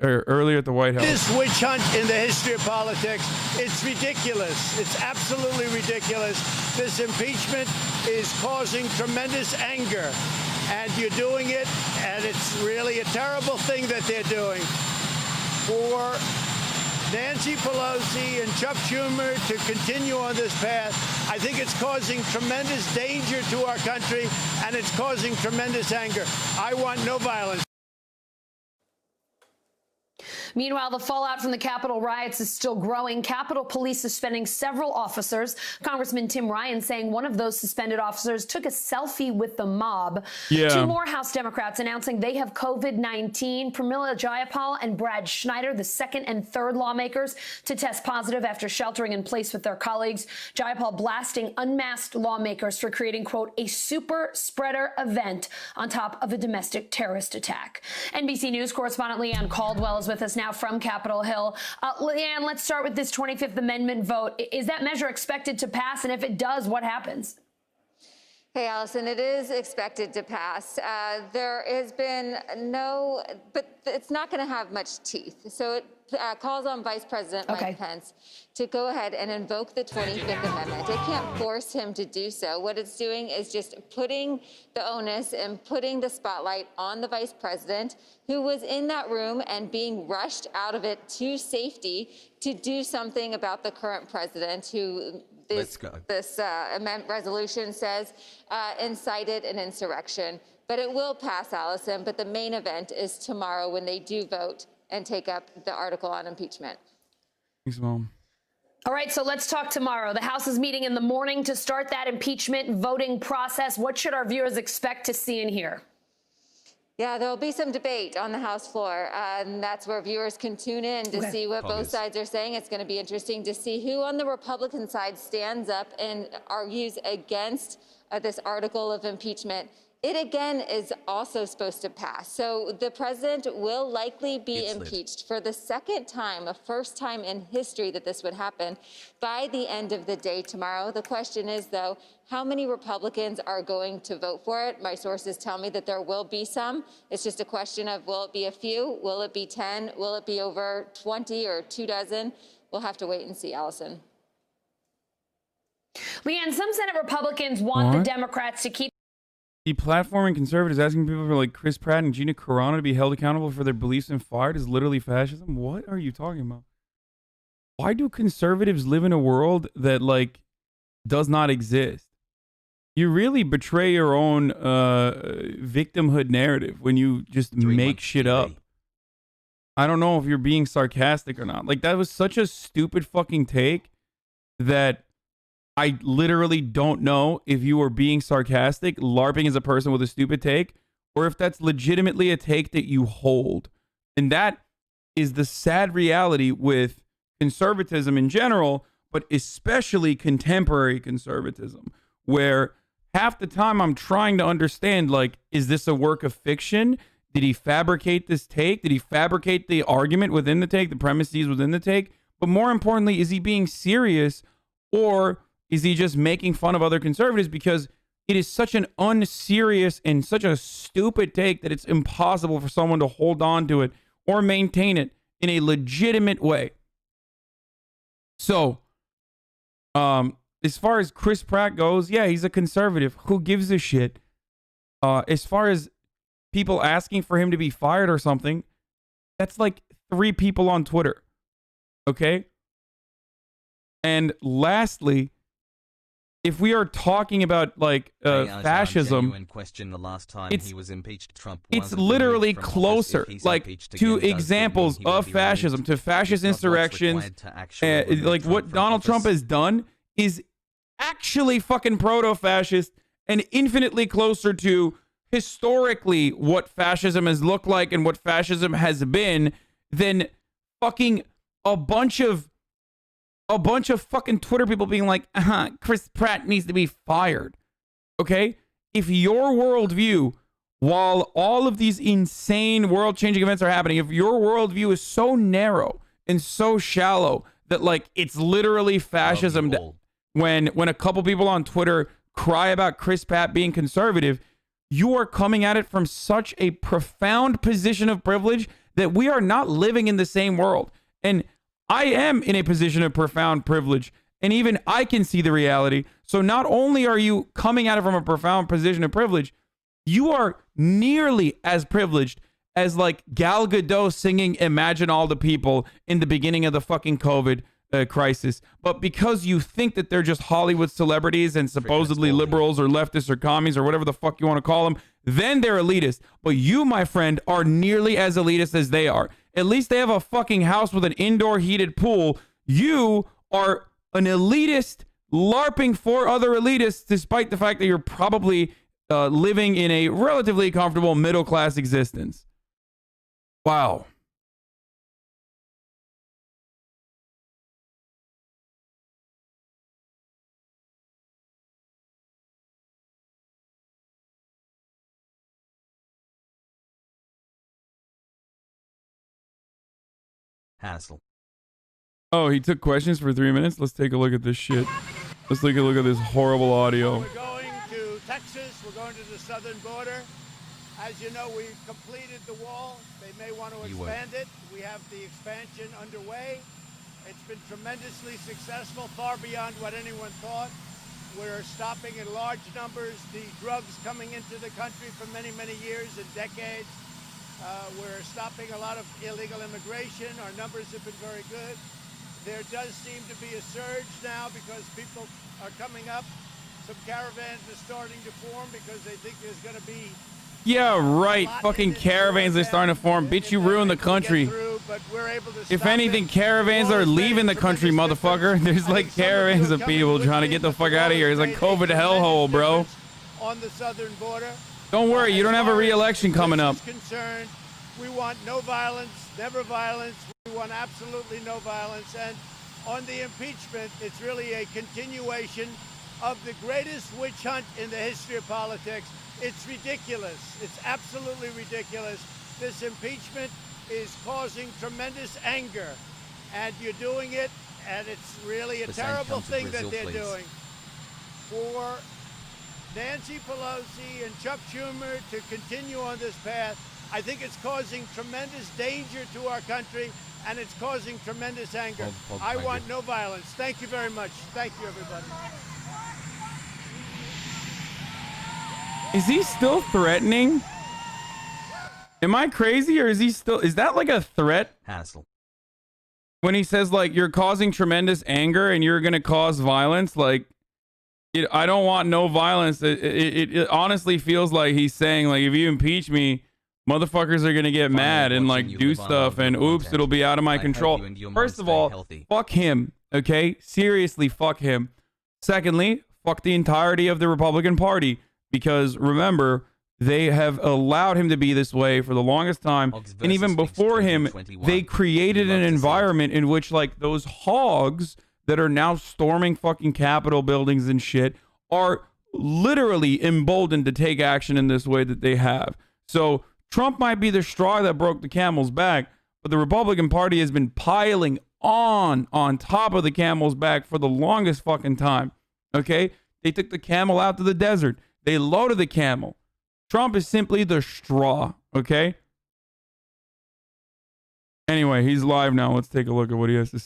earlier at the White House. This witch hunt in the history of politics, it's ridiculous. It's absolutely ridiculous. This impeachment is causing tremendous anger, and you're doing it, and it's really a terrible thing that they're doing. For Nancy Pelosi and Chuck Schumer to continue on this path, I think it's causing tremendous danger to our country, and it's causing tremendous anger. I want no violence. Meanwhile, the fallout from the Capitol riots is still growing. Capitol Police suspending several officers. Congressman Tim Ryan saying one of those suspended officers took a selfie with the mob. Yeah. Two more House Democrats announcing they have COVID-19. Pramila Jayapal and Brad Schneider, the second and third lawmakers to test positive after sheltering in place with their colleagues. Jayapal blasting unmasked lawmakers for creating, quote, a super spreader event on top of a domestic terrorist attack. NBC News correspondent Leanne Caldwell is with us now from Capitol Hill. Leanne, let's start with this 25th Amendment vote. Is that measure expected to pass? And if it does, what happens? Hey, Allison, it is expected to pass. There has been but it's not going to have much teeth. So it calls on Vice President Mike Pence to go ahead and invoke the 25th Amendment. It can't force him to do so. What it's doing is just putting the onus and putting the spotlight on the Vice President, who was in that room and being rushed out of it to safety to do something about the current president, who this resolution says incited an insurrection. But it will pass, Allison. But the main event is tomorrow when they do vote and take up the article on impeachment. Thanks, Mom. All right, so let's talk tomorrow. The House is meeting in the morning to start that impeachment voting process. What should our viewers expect to see and hear? Yeah, there'll be some debate on the House floor, and that's where viewers can tune in to see what both sides are saying. It's going to be interesting to see who on the Republican side stands up and argues against this article of impeachment. It, again, is also supposed to pass. So the president will likely be impeached for the second time, a first time in history that this would happen, by the end of the day tomorrow. The question is, though, how many Republicans are going to vote for it? My sources tell me that there will be some. It's just a question of, will it be a few? Will it be 10? Will it be over 20 or 24? We'll have to wait and see, Allison. Leanne, some Senate Republicans want the Democrats to keep Deplatforming conservatives, asking people for like Chris Pratt and Gina Carano to be held accountable for their beliefs and fired is literally fascism. What are you talking about? Why do conservatives live in a world that like does not exist? You really betray your own victimhood narrative when you just make shit up. I don't know if you're being sarcastic or not. Like, that was such a stupid fucking take that I literally don't know if you were being sarcastic, LARPing as a person with a stupid take, or if that's legitimately a take that you hold. And that is the sad reality with conservatism in general, but especially contemporary conservatism, where half the time I'm trying to understand, like, is this a work of fiction? Did he fabricate this take? Did he fabricate the argument within the take, the premises within the take? But more importantly, is he being serious, or is he just making fun of other conservatives? Because it is such an unserious and such a stupid take that it's impossible for someone to hold on to it or maintain it in a legitimate way. So, as far as Chris Pratt goes, yeah, he's a conservative. Who gives a shit? As far as people asking for him to be fired or something, that's like 3 people on Twitter. Okay? And lastly, if we are talking about like fascism, question the last time he was impeached, Trump it's literally closer, like to examples of fascism, to fascist insurrections. Like what Donald Trump has done is actually fucking proto-fascist and infinitely closer to historically what fascism has looked like and what fascism has been than fucking a bunch of fucking Twitter people being like, Chris Pratt needs to be fired. Okay? If your worldview, while all of these insane world-changing events are happening, if your worldview is so narrow and so shallow that, like, it's literally fascism when a couple people on Twitter cry about Chris Pratt being conservative, you are coming at it from such a profound position of privilege that we are not living in the same world. And I am in a position of profound privilege, and even I can see the reality. So not only are you coming at it from a profound position of privilege, you are nearly as privileged as like Gal Gadot singing Imagine All the People in the beginning of the fucking COVID crisis. But because you think that they're just Hollywood celebrities and supposedly liberals or leftists or commies or whatever the fuck you want to call them, then they're elitist. But you, my friend, are nearly as elitist as they are. At least they have a fucking house with an indoor heated pool. You are an elitist LARPing for other elitists, despite the fact that you're probably living in a relatively comfortable middle-class existence. Wow. Hassle. Oh, he took questions for 3 minutes? Let's take a look at this shit. Let's take a look at this horrible audio. We're going to Texas. We're going to the southern border. As you know, we've completed the wall. They may want to expand it. We have the expansion underway. It's been tremendously successful, far beyond what anyone thought. We're stopping in large numbers the drugs coming into the country for many, many years and decades. We're stopping a lot of illegal immigration. Our numbers have been very good. There does seem to be a surge now because people are coming up. Some caravans are starting to form because they think there's going to be... Yeah, right. Fucking caravans are starting to form. Bitch, you ruined the country. If anything, caravans are leaving the country, motherfucker. There's like caravans of people trying to get the fuck out of here. It's like COVID hellhole, bro. On the southern border. Don't worry, you don't have a re-election coming up. Concerned, we want no violence, never violence. We want absolutely no violence. And on the impeachment, it's really a continuation of the greatest witch hunt in the history of politics. It's ridiculous. It's absolutely ridiculous. This impeachment is causing tremendous anger, and you're doing it, and it's really a terrible thing that they're doing. For Nancy Pelosi and Chuck Schumer to continue on this path, I think it's causing tremendous danger to our country, and it's causing tremendous anger. I want no violence. Thank you very much. Thank you, everybody. Is he still threatening? Am I crazy, or is he still... Is that like a threat? Hassle. When he says, like, you're causing tremendous anger and you're going to cause violence, like... I don't want no violence. It honestly feels like he's saying, like, if you impeach me, motherfuckers are going to get mad and, like, do stuff, and oops, it'll be out of my control. First of all, fuck him, okay? Seriously, fuck him. Secondly, fuck the entirety of the Republican Party, because, remember, they have allowed him to be this way for the longest time, and even before him, they created an environment in which, like, those hogs that are now storming fucking Capitol buildings and shit are literally emboldened to take action in this way that they have. So Trump might be the straw that broke the camel's back, but the Republican Party has been piling on top of the camel's back for the longest fucking time. Okay? They took the camel out to the desert. They loaded the camel. Trump is simply the straw. Okay? Anyway, he's live now. Let's take a look at what he has to say.